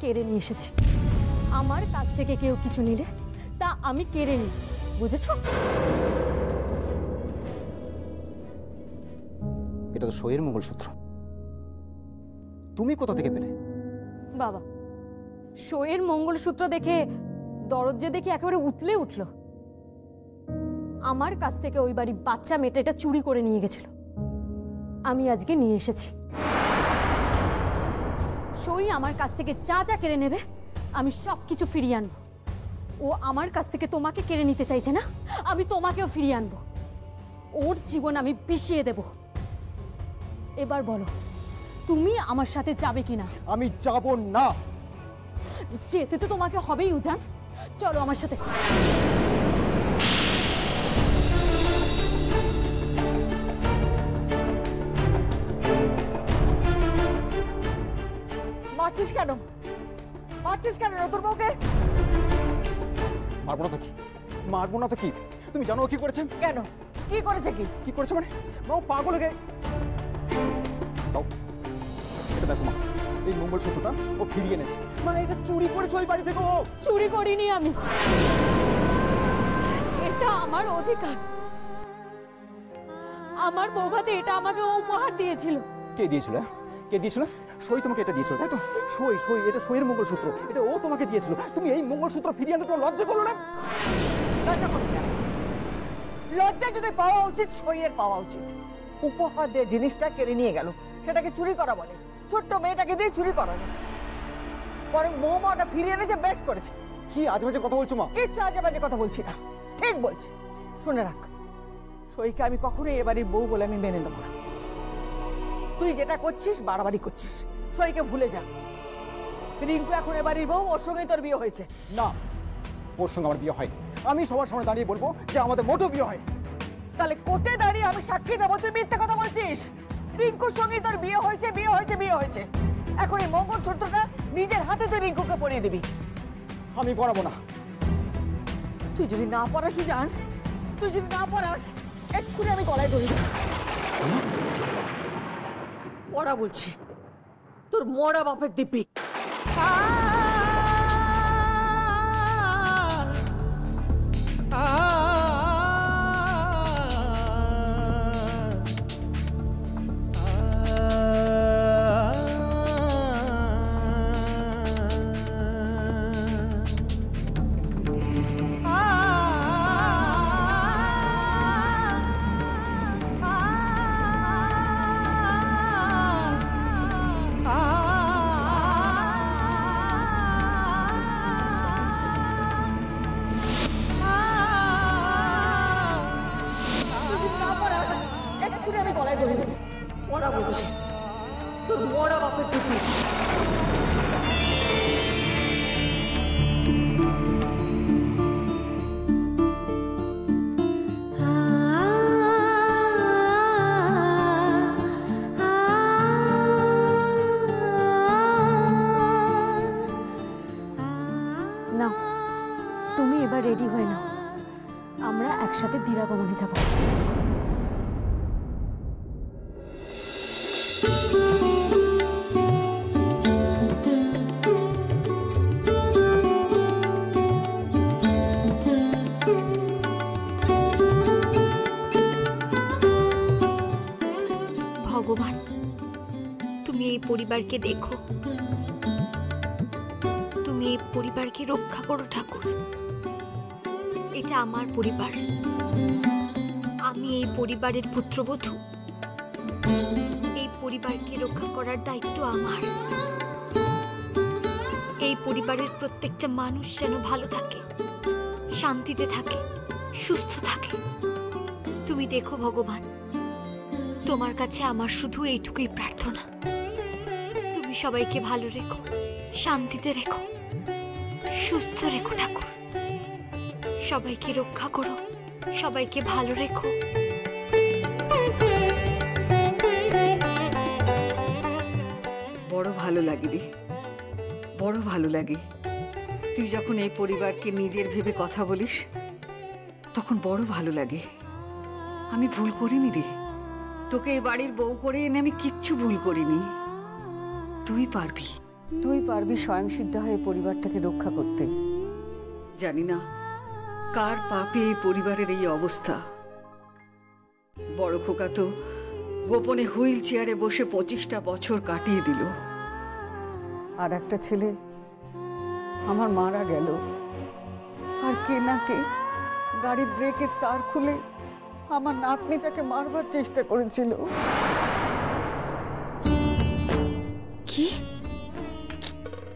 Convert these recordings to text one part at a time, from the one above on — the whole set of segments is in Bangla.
কেড়ে নিয়ে এসেছি। আমার কাছ থেকে কেউ কিছু নিলে তা আমি কেড়ে নিই, বুঝেছ? এটা তো সইয়ের মঙ্গলসূত্র, তুমি কোথা থেকে পেলে? বাবা, সইয়ের মঙ্গলসূত্র দেখে দরজা দেখে একেবারে উতলে উঠল। আমার কাছ থেকে ওই বাড়ির বাচ্চা মেয়েটা এটা চুরি করে নিয়ে গেছিল, আমি আজকে নিয়ে এসেছি। সই আমার কাছ থেকে যা যা কেড়ে নেবে আমি সব কিছু ফিরিয়ে আনবো। ও আমার কাছ থেকে তোমাকে কেড়ে নিতে চাইছে না, আমি তোমাকেও ফিরিয়ে আনবো। ওর জীবন আমি বিষিয়ে দেব। এবার বলো, তুমি আমার সাথে যাবে কিনা? আমি যাব না। যেতে তো তোমাকে হবেই উজান, চলো আমার সাথে। মারছিস কেন? মারছিস কেন নতুন বউকে? মারবো না তো কি, মারবো না তো কি? তুমি জানো ও কি করেছে? কেন? কি করেছে? কি করেছে মানে? মা ও পাগল হয়ে দাও, এটা দেখো মা, এই মঙ্গলসূত্রটা ও ফিরিয়ে এনেছে। মানে এটা চুরি করেছে ওই বাড়ি থেকে। ও চুরি করিনি আমি, এটা আমার অধিকার। আমার বৌভাতে এটা আমাকে ও উপহার দিয়েছিল। কে দিয়েছিল? কে দিয়েছিল? সই তোমাকে এটা দিয়েছিল, তাই তো? সই, সই, এটা সইয়ের মঙ্গলসূত্র, এটা ও তোমাকে দিয়েছিল। তুমি এই মঙ্গলসূত্র ফিরিয়ে আনতে তোমার লজ্জা করলো না? লজ্জা করো না? লজ্জা যদি পাওয়া উচিত সইয়ের পাওয়া উচিত। উপহার দিয়ে জিনিসটা কেড়ে নিয়ে গেল, সেটাকে চুরি করা বলে? ছোট্ট মেয়েটাকে দিয়ে চুরি করানো, বরং বৌমাটা ফিরিয়ে এনেছে, বেশ করেছে। কি আজে বাজে কথা বলছো মা? কিচ্ছু আজে বাজে কথা বলছি না, ঠিক বলছি। শুনে রাখ, সইকে আমি কখনোই এ বাড়ির বউ বলে আমি মেনে নেব না। তুই যেটা করছিস বাড়াবাড়ি করছিস। সইকে ভুলে যা। রিঙ্কু এখন এ বাড়ির বউ, ওর সঙ্গেই তোর বিয়ে হয়েছে। না, ওর সঙ্গে আমার বিয়ে হয়নি। আমি সবার সামনে দাঁড়িয়ে বলবো যে আমাদের মোটেও বিয়ে হয়নি। তাহলে কোর্টে দাঁড়িয়ে আমি সাক্ষী দেবো তুই মিথ্যে কথা বলছিস? রিঙ্কুর সঙ্গে তোর বিয়ে হয়েছে, বিয়ে হয়েছে, বিয়ে হয়েছে। এখন এই মঙ্গলসূত্রটা নিজের হাতে তুই রিঙ্কুকে পরিয়ে দিবি। আমি পড়াবো না। তুই যদি না পড়াস জান, তুই যদি না পড়াস এক্ষুনি আমি গলায় ধরে দেব। পড়া বলছি, তোর মরা বাপের দিব্যি। তুমি এবার রেডি হয়ে নাও, আমরা একসাথে দিরাগমনে যাব। ভগবান, তুমি এই পরিবারকে দেখো, তুমি এই পরিবারকে রক্ষা করো ঠাকুর। এটা আমার পরিবার, আমি এই পরিবারের পুত্রবধূ। এই পরিবারকে রক্ষা করার দায়িত্ব আমার। এই পরিবারের প্রত্যেকটা মানুষ যেন ভালো থাকে, শান্তিতে থাকে, সুস্থ থাকে। তুমি দেখো ভগবান, তোমার কাছে আমার শুধু এইটুকুই প্রার্থনা, তুমি সবাইকে ভালো রেখো, শান্তিতে রেখো, সুস্থ রেখো ঠাকুর। সবাইকে রক্ষা করো, সবাইকে ভালো রেখো। বড় ভালো লাগে রে, বড় ভালো লাগে। তুই যখন এই পরিবারকে নিজের ভেবে কথা বলিস তখন বড় ভালো লাগে। আমি ভুল করিনি রে, তোকে এই বাড়ির বউ করে এনে আমি কিচ্ছু ভুল করিনি। তুই পারবি, তুই পারবি স্বয়ংসিদ্ধ হয়ে পরিবারটাকে রক্ষা করতে। জানি না কার পাপে এই পরিবারের এই অবস্থা। বড় খোকা তো গোপনে হুইল চেয়ারে বসে 25টা বছর কাটিয়ে দিল। আর একটা ছেলে আমার মারা গেল, আর কে না কে গাড়ির ব্রেকের তার খুলে আমার নাতনিটাকে মারবার চেষ্টা করেছিল। কি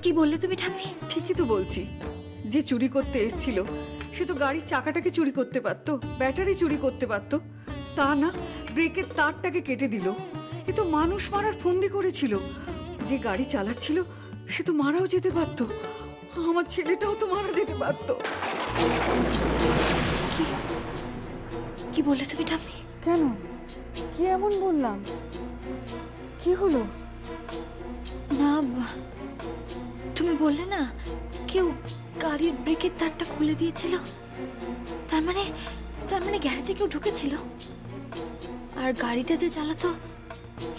কি বললে তুমি ঠাম্মি? ঠিকই তো বলছি, যে চুরি করতে এসেছিল সে তো গাড়ির চাকাটাকে চুরি করতে পারতো, ব্যাটারি চুরি করতে পারতো, তা না ব্রেকের তারটাকে কেটে দিল। এ তো মানুষ মারার ফন্দি করেছিল। যে গাড়ি চালাচ্ছিল সে তো মারাও যেতে পারতো, আমার ছেলেটাও তো মারা যেতে পারতো। কি বললে তুমি ঠাম্মি? কেন, কি এমন বললাম? কি হলো? না, তুমি বললে না কেউ গাড়ির ব্রেকের তারটা খুলে দিয়েছিল। তার মানে গ্যারেজে কেউ ঢুকেছিল, আর গাড়িটা যে চালাতো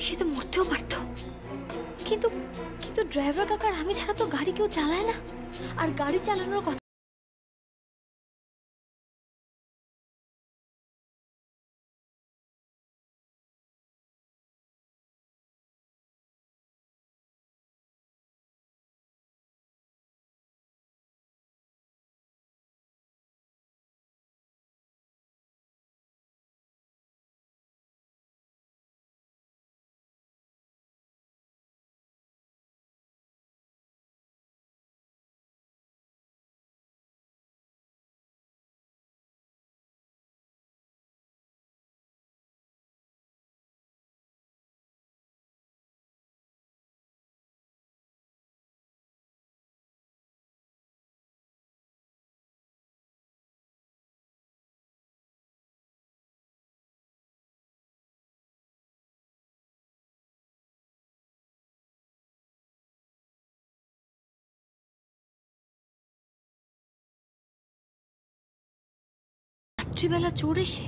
সে তো মরতেও পারতো। কিন্তু কিন্তু ড্রাইভার কাকার আমি ছাড়া তো গাড়ি কেউ চালায় না। আর গাড়ি চালানোর কথা রাত্রিবেলা চোর এসে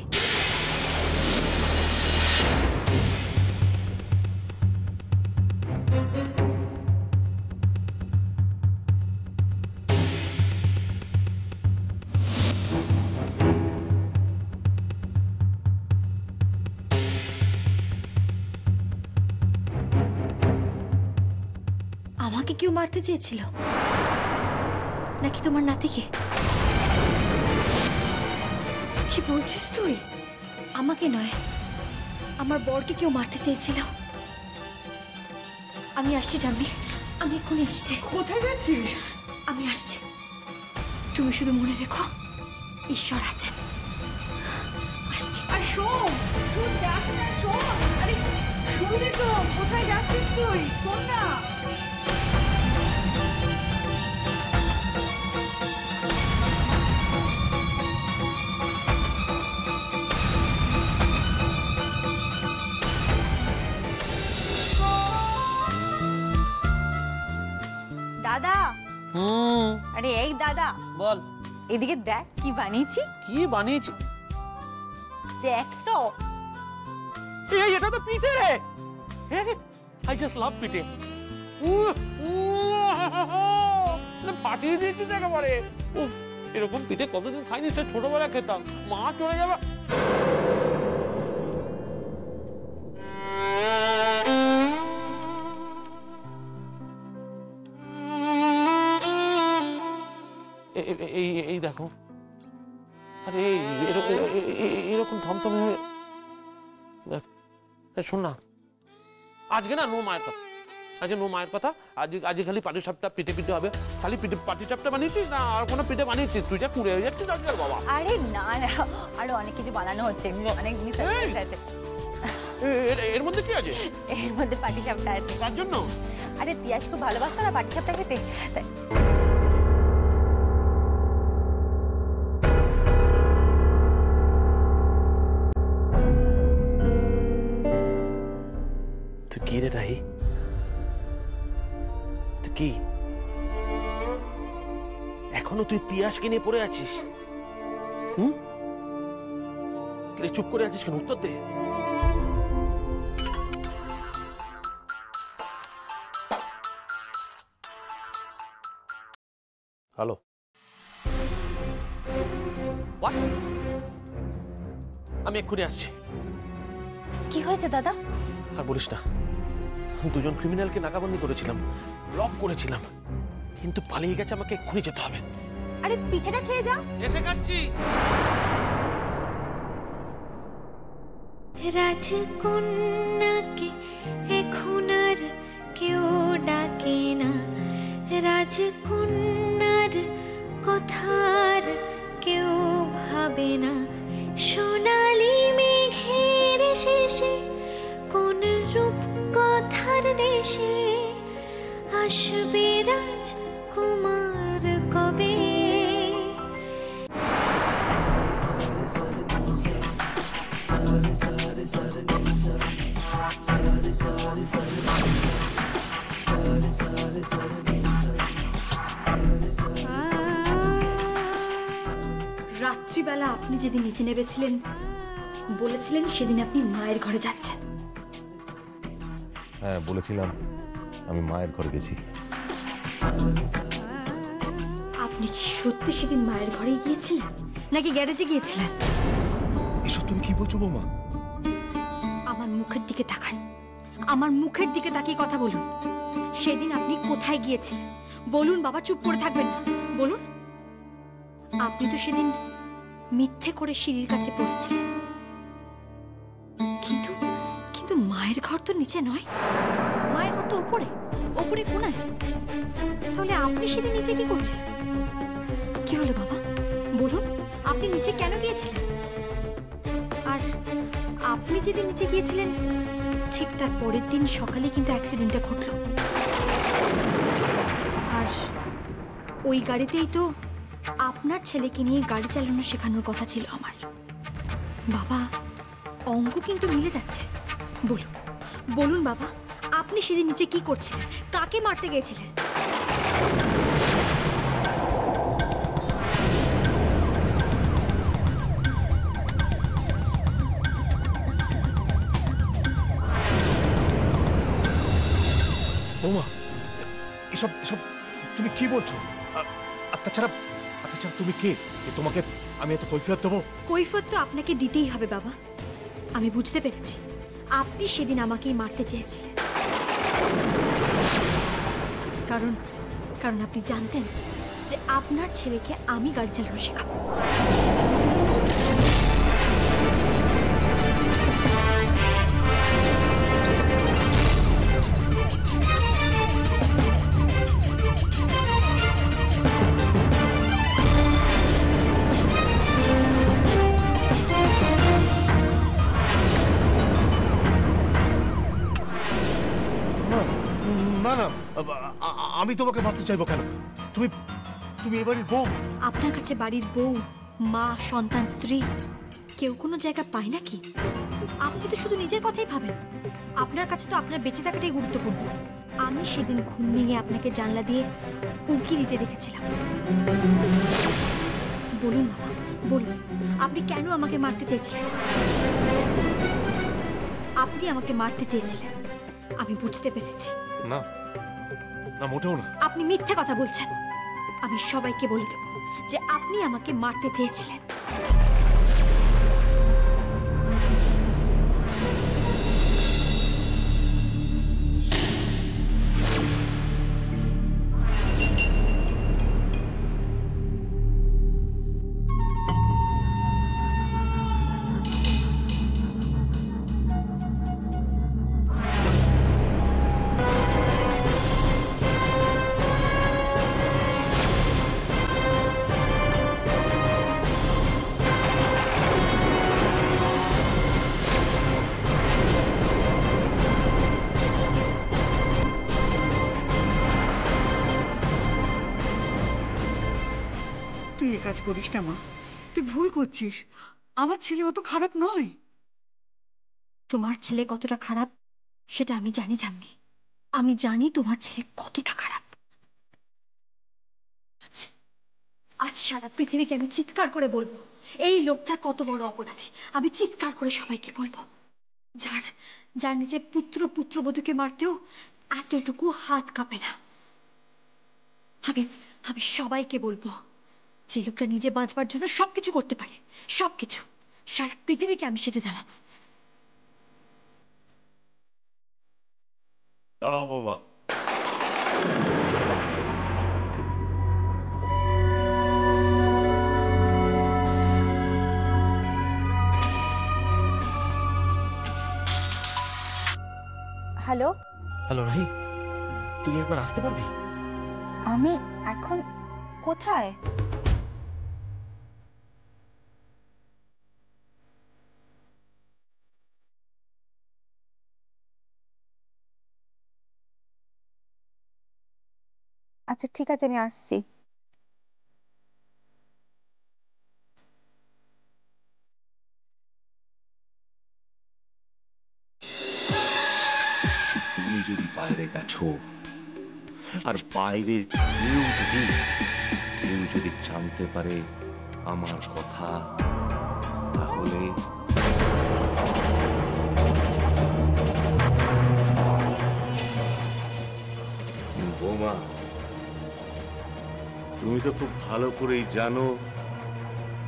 আমাকে কেউ মারতে চেয়েছিল নাকি তোমার নাতিকে? কি বলছিস তুই? আমাকে নয়, আমার বরকে কেউ মারতে চেয়েছিল। আমি আসছি ঠাম্মি, আমি এক্ষুনি আসছি। কোথায় যাচ্ছিস? আমি আসছি, তুমি শুধু মনে রেখো ঈশ্বর আছেন। আসছি। আর শোন, যাস না, শোন। আরে শুনবি তো, কোথায় যাচ্ছিস তুই? শোন না। দাদা, আরে এই দাদা, বল। এদিকে দেখ কি বানিয়েছি। কি বানিয়েছি? দেখ তো। এই এটা তো পিঠে রে। আই জাস্ট লাভ পিঠে। ফাটিয়ে দিয়েছিস একেবারে। উফ, এরকম পিঠে কতদিন খাইনি, সে ছোটবেলায় খেতাম। মা চলে যাবে। এই দেখো, আরে এরকম থমথমে হয়ে। শোন না, আজকে না নো মায়ের কথা, আজকে নো মায়ের কথা। আজকে খালি পাটি সাপটা পিঠে পিঠে হবে। খালি পিঠে পাটি সাপটা বানিয়েছিস না আর কোনো পিঠে বানিয়েছিস? তুই যা কুড়ে হয়ে যাচ্ছিস আজকাল বাবা। আরে না না, আরো অনেক কিছু বানানো হচ্ছে, অনেক মিস আছে। এর মধ্যে কি আছে? এর মধ্যে পাটিসাপটা আছে। তার জন্য? আরে তিয়াস খুব ভালোবাসতো না পাটিসাপটা খেতে, তাই। তুই কি রে রাহি? তুই কি এখনো তুই তিয়াসকে নিয়ে পড়ে আছিস? চুপ করে আছিস কেন? উত্তর দে। হ্যালো, আমি এক্ষুনি আসছি। কি হয়েছে দাদা? আর বলিস না, দুজন ক্রিমিনালকে নাকাবন্দি করেছিলাম, লক করেছিলাম, কিন্তু পালিয়ে গেছে। আমাকে এক্ষুনি যেতে হবে। আরে পিঠেটা খেয়ে যা। এসে খাচ্ছি। রাজকন্যাকে এখন আর কেউ ডাকে না, রাজকন্যার কথার কেউ ভাবে না। সোনালি মেঘের শেষে কোন রূপ কথার দেশে আসবে রাজকুমার কবে? রাত্রিবেলা আপনি যেদিন নিচে নেমেছিলেন, বলেছিলেন সেদিন আপনি মায়ের ঘরে যাচ্ছেন। হ্যাঁ বলেছিলাম, আমি মায়ের ঘরে গেছি। আপনি কি সত্যি সেদিন মায়ের ঘরে গিয়েছিলেন নাকি গ্যারেজে গিয়েছিলেন? এসব তুমি কি বলছো বৌমা? আমার মুখের দিকে তাকান, আমার মুখের দিকে তাকিয়ে কথা বলুন। সেদিন আপনি কোথায় গিয়েছিলেন বলুন বাবা, চুপ করে থাকবেন না, বলুন। আপনি তো সেদিন মিথ্যে করে সিঁড়ির কাছে পড়েছিলেন, কিন্তু কিন্তু মায়ের ঘর তো নিচে নয়, মায়ের ঘর তো ওপরে, ওপরে কোনায়। তাহলে আপনি সেদিন নিচে কি করছিলেন? কি হলো বাবা বলুন, আপনি নিচে কেন গিয়েছিলেন? আর আপনি যেদিন নিচে গিয়েছিলেন ঠিক তার পরের দিন সকালে কিন্তু অ্যাক্সিডেন্টটা ঘটলো। আর ওই গাড়িতেই তো আপনার ছেলেকে নিয়ে গাড়ি চালানো শেখানোর কথা ছিল আমার। বাবা, অঙ্ক কিন্তু মিলে যাচ্ছে। বলুন বলুন বাবা, আপনি সেদিন নিচে কি করছিলেন? কাকে মারতে গিয়েছিলেন? বৌমা, এসব এসব তুমি কি বলছো? আর তাছাড়া তুমি কে যে তোমাকে আমি এত কৈফিয়ত দেবো? কৈফিয়ত তো আপনাকে দিতেই হবে বাবা। আমি বুঝতে পেরেছি, আপনি সেদিন আমাকেই মারতে চেয়েছিলেন, কারণ কারণ আপনি জানতেন যে আপনার ছেলেকে আমি গাড়ি চালানো শেখাবো। না না, আমি তোমাকে মারতে চাইবো কেন? তুমি তুমি এবারের বউ। আপনার কাছে বাড়ির বউ, মা, সন্তান, স্ত্রী কেউ কোনো জায়গা পায় নাকি? আপনি তো শুধু নিজের কথাই ভাবেন। আপনার কাছে তো আপনার বেঁচে থাকাটাই গুরুত্বপূর্ণ। আমি সেদিন ঘুম ভেঙে আপনাকে জানলা দিয়ে উঁকি দিতে দেখেছিলাম। বলুন বাবা, বলুন, আপনি কেন আমাকে মারতে চেয়েছিলেন? আপনি আমাকে মারতে চেয়েছিলেন, আমি বুঝতে পেরেছি। না না, মোটেও না। আপনি মিথ্যে কথা বলছেন। আমি সবাইকে বলে দেব যে আপনি আমাকে মারতে চেয়েছিলেন। তুই এ কাজ করিস না মা, তুই ভুল করছিস। আমার ছেলে অত খারাপ নয়। তোমার ছেলে কতটা খারাপ সেটা আমি জানি জানি। আমি জানি তোমার ছেলে কতটা খারাপ। আজ সারা পৃথিবীকে আমি চিৎকার করে বলবো এই লোকটা কত বড় অপরাধী। আমি চিৎকার করে সবাইকে বলবো, যার যার নিজের পুত্র পুত্রবধূকে মারতেও এতটুকু হাত কাঁপে না। আমি আমি সবাইকে বলবো যে লোকটা নিজে বাঁচবার জন্য সবকিছু করতে পারে, সবকিছু। সারা পৃথিবীকে আমি সেটা জানাবো। দাঁড়াও বাবা। হ্যালো, হ্যালো রাহি, তুই একবার আসতে পারবি? আমি এখন কোথায়? আচ্ছা ঠিক আছে, আমি আসছি। তুমি যদি বাইরে গেছো আর বাইরের কেউ যদি জানতে পারে আমার কথা, তাহলে বৌমা, তুমি তো খুব ভালো করেই জানো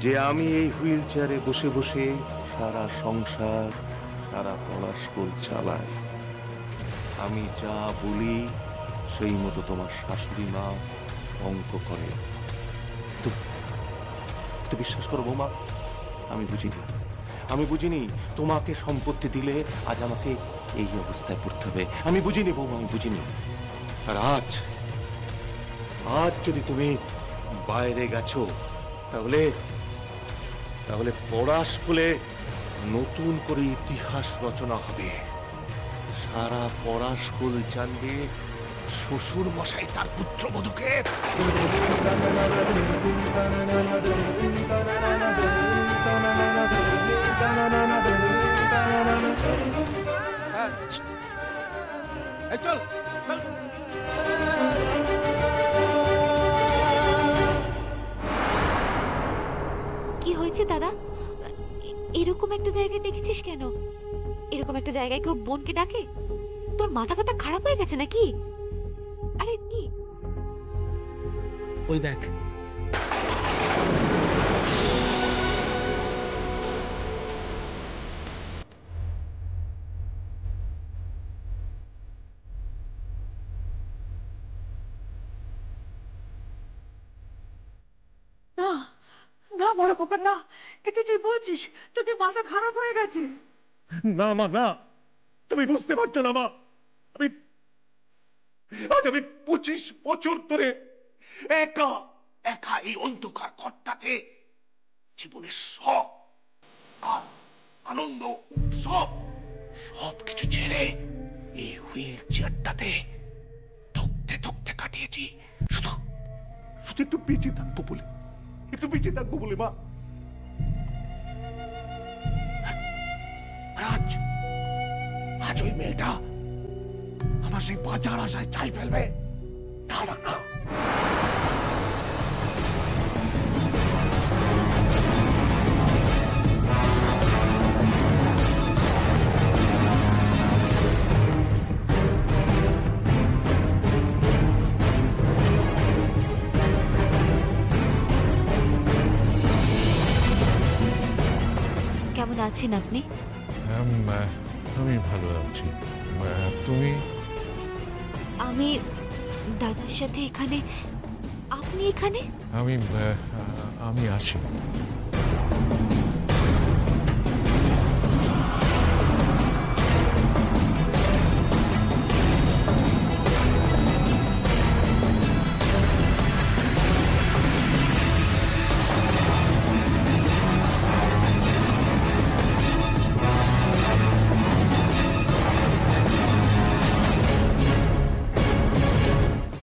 যে আমি এই হুইল চেয়ারে বসে বসে সারা সংসার, সারা পড়ার স্কুল চালাই। আমি যা বলি সেই মতো তোমার শাশুড়ি মা অঙ্ক করে। তো বিশ্বাস করো বৌমা, আমি বুঝিনি তোমাকে সম্পত্তি দিলে আজ আমাকে এই অবস্থায় পড়তে হবে। আমি বুঝিনি বৌমা, আমি বুঝিনি। আর আজ যদি তুমি বাইরে গেছো, তাহলে পড়া স্কুলে নতুন করে ইতিহাস রচনা হবে। সারা পড়া স্কুল জানবে শ্বশুর মশাই তার পুত্রবধূকে। চল। কি হয়েছে দাদা? এরকম একটা জায়গায় ডেকেছিস কেন? এরকম একটা জায়গায় কেউ বোনকে ডাকে? তোর মাথা ফাতা খারাপ হয়ে গেছে নাকি? আরে কি? ওই দেখ। না না বড় খোকা, না, এটা তুই বলছিস? তোর কি মাথা খারাপ হয়ে গেছে? না মা, না, তুমি বুঝতে পারছো না মা। আজ আমি 25 বছর ধরে একা একা এই অন্ধকার ঘরটাতে জীবনের সব আর আনন্দ সব কিছু ছেড়ে এই হুইল চেয়ারটাতে থকতে কাটিয়েছি, শুধু একটু বেঁচে থাকবো বলে মা। আজ ওই মেয়েটা আমার সেই বাঁচার আশায় চাই ফেলবে। না না না, কেমন আছেন আপনি? আমি ভালো আছি। তুমি? আমি দাদার সাথে এখানে। আপনি এখানে? আমি আসি।